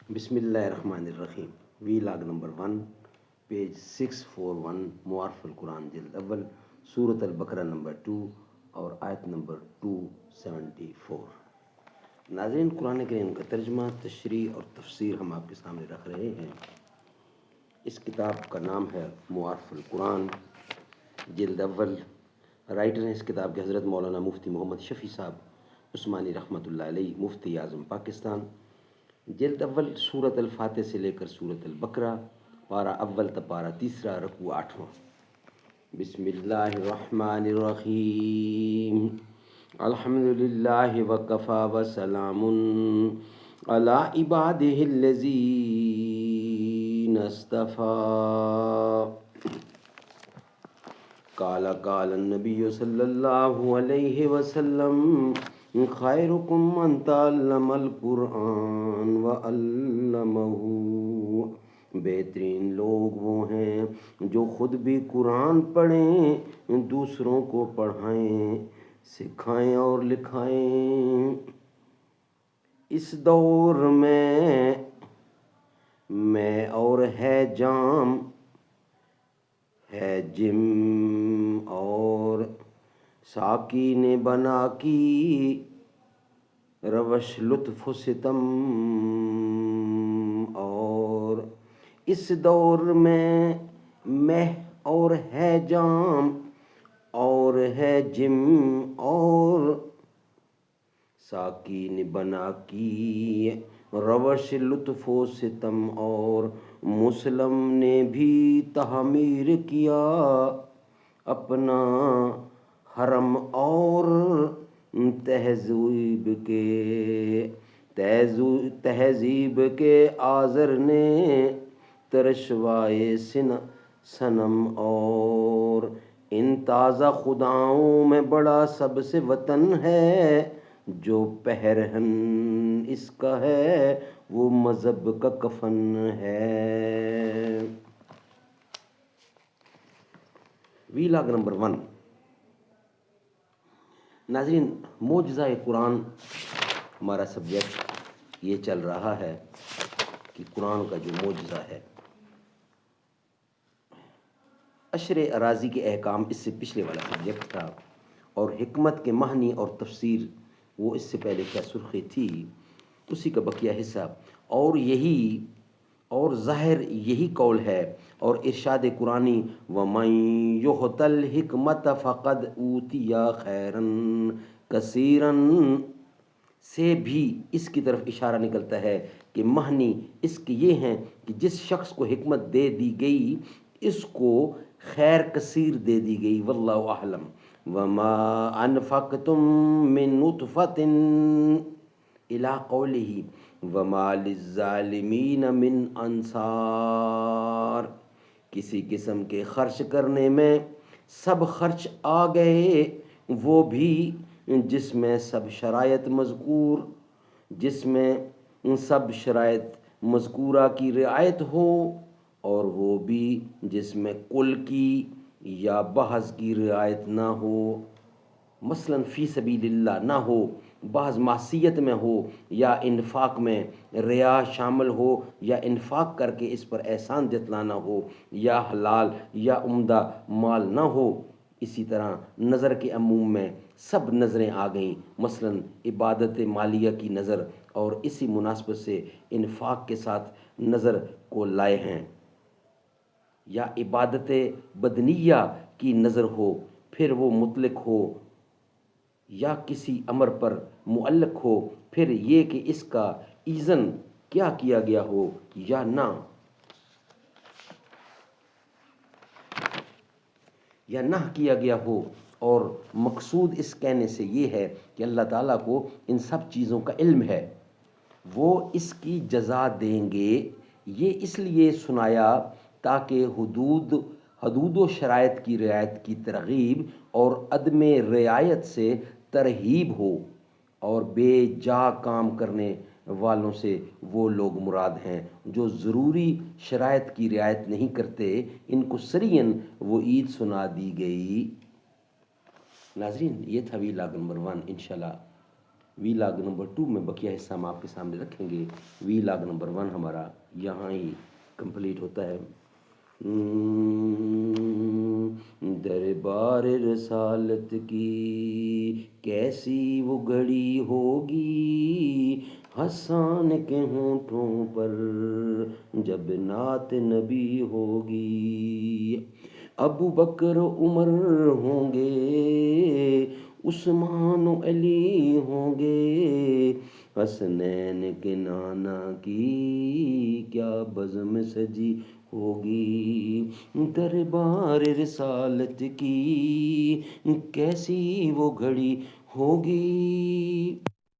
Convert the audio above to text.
بسم اللہ الرحمن الرحیم. وی لاگ نمبر 1 پیج 641 معارف القرآن جلد اول سورۃ البقرہ نمبر 2 اور آیت نمبر 274. ناظرین، قرآن کریم کا ترجمہ، تشریح اور تفسیر ہم آپ کے سامنے رکھ رہے ہیں. اس کتاب کا نام ہے معارف القرآن جلد اول. رائٹر ہیں اس کتاب کے حضرت مولانا مفتی محمد شفیع صاحب عثمانی رحمۃ اللہ علیہ، مفتی اعظم پاکستان. جلد اول سورۃ الفاتح سے لے کر سورۃ البقرہ، پارہ اول تا پارہ تیسرا، رکوع 8واں. بسم اللہ الرحمن الرحیم. الحمد للہ وکفی وسلام علی عبادہ الذین اصطفی. قال النبی صلی اللہ علیہ وسلم خیرکم من تعلم القرآن وعلمہ. بہترین لوگ وہ ہیں جو خود بھی قرآن پڑھیں، دوسروں کو پڑھائیں، سکھائیں اور لکھائیں. اس دور میں اور ہے جام، ہے جم اور ساقی نے بنا کی روش لطف و ستم. اور اس دور میں مہ اور ہے جام اور ہے جم اور ساقی نے بنا کی روش لطف و ستم. اور مسلم نے بھی تعمیر کیا اپنا حرم اور تہذیب کے آذر نے ترشوائے صنم. اور ان تازہ خداؤں میں بڑا سب سے وطن ہے، جو پہرہن اس کا ہے وہ مذہب کا کفن ہے. وی لاگ نمبر 1. ناظرین، معجزہ قرآن ہمارا سبجیکٹ یہ چل رہا ہے کہ قرآن کا جو معجزہ ہے. عشر اراضی کے احکام اس سے پچھلے والا سبجیکٹ تھا، اور حکمت کے معنی اور تفسیر وہ اس سے پہلے کیا سرخی تھی، اسی کا بقیہ حصہ. اور ظاہر یہی قول ہے. اور ارشاد قرآنی وَمَن يُؤْتَ الْحِکْمَةَ فَقَدْ أُوتِیَ خَیْرًا کَثِیرًا سے بھی اس کی طرف اشارہ نکلتا ہے کہ معنی اس کے یہ ہیں کہ جس شخص کو حکمت دے دی گئی اس کو خیر کثیر دے دی گئی. واللہ اعلم. وَمَا أَنفَقْتُم مِّن نُطْفَةٍ اِلَىٰ قَوْلِهِ وَمَا لِلظَّالِمِينَ مِنْ انصار. کسی قسم کے خرچ کرنے میں سب خرچ آ گئے، وہ بھی جس میں سب شرائط مذکورہ کی رعایت ہو، اور وہ بھی جس میں کل کی یا بعض کی رعایت نہ ہو. مثلا فی سبیل اللہ نہ ہو، بعض معصیت میں ہو، یا انفاق میں ریا شامل ہو، یا انفاق کر کے اس پر احسان جتلانا ہو، یا حلال یا عمدہ مال نہ ہو. اسی طرح نظر کے عموم میں سب نظریں آ گئیں، مثلا عبادت مالیہ کی نظر، اور اسی مناسبت سے انفاق کے ساتھ نظر کو لائے ہیں. یا عبادت بدنیہ کی نظر ہو، پھر وہ مطلق ہو یا کسی امر پر معلق ہو، پھر یہ کہ اس کا ایذن کیا کیا گیا ہو یا نہ کیا گیا ہو. اور مقصود اس کہنے سے یہ ہے کہ اللہ تعالیٰ کو ان سب چیزوں کا علم ہے، وہ اس کی جزا دیں گے. یہ اس لیے سنایا تاکہ حدود و شرائط کی رعایت کی ترغیب اور عدم رعایت سے ترہیب ہو. اور بے جا کام کرنے والوں سے وہ لوگ مراد ہیں جو ضروری شرائط کی رعایت نہیں کرتے، ان کو سریعاً وہ عید سنا دی گئی. ناظرین، یہ تھا وی لاگ نمبر 1. انشاءاللہ وی لاگ نمبر 2 میں بقیہ حصہ ہم آپ کے سامنے رکھیں گے. وی لاگ نمبر 1 ہمارا یہاں ہی کمپلیٹ ہوتا ہے. دربار رسالت کی کیسی وہ گھڑی ہوگی، حسان کے ہونٹوں پر جب نعت نبی ہوگی. ابو بکر عمر ہوں گے، عثمان و علی ہوں گے، حسنین کے نانا کی کیا بزم سجی ہوگی. دربار رسالت کی کیسی وہ گھڑی ہوگی.